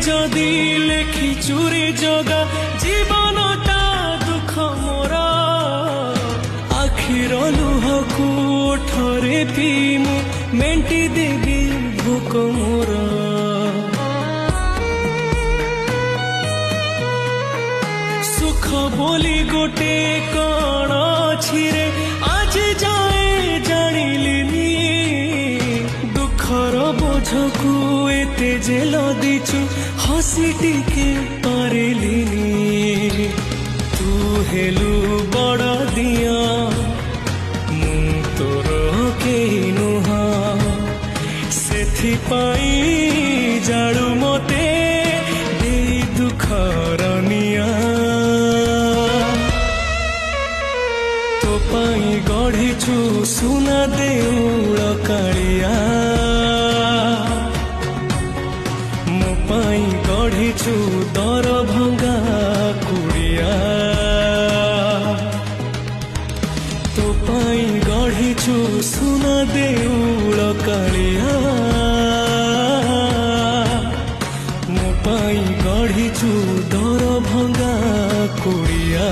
जदि लेखी चूरी जगा जीवनटा दुख मोरा आखिर लुहकू ओठरे पीमु मेंटी देवी भोक मोरा सुख बोली गोटे कण छिरे आज जाए जानिलिनी दुखर बोझकू एते जेल दीचु हसी टिके पारिलिनी तू हेलु बड़ दिया मु तोर केही नुहा सेथिपाई जाळु मते देई दुखर निया तो पाई गढ़ीचु सुना देउल कालिया मो पाई गढ़ीचु दर भंगा कुड़िया तो पाई गढ़ीचु सुना देउल कालिया मो पाई गढ़ीचु दर भंगा कुड़िया।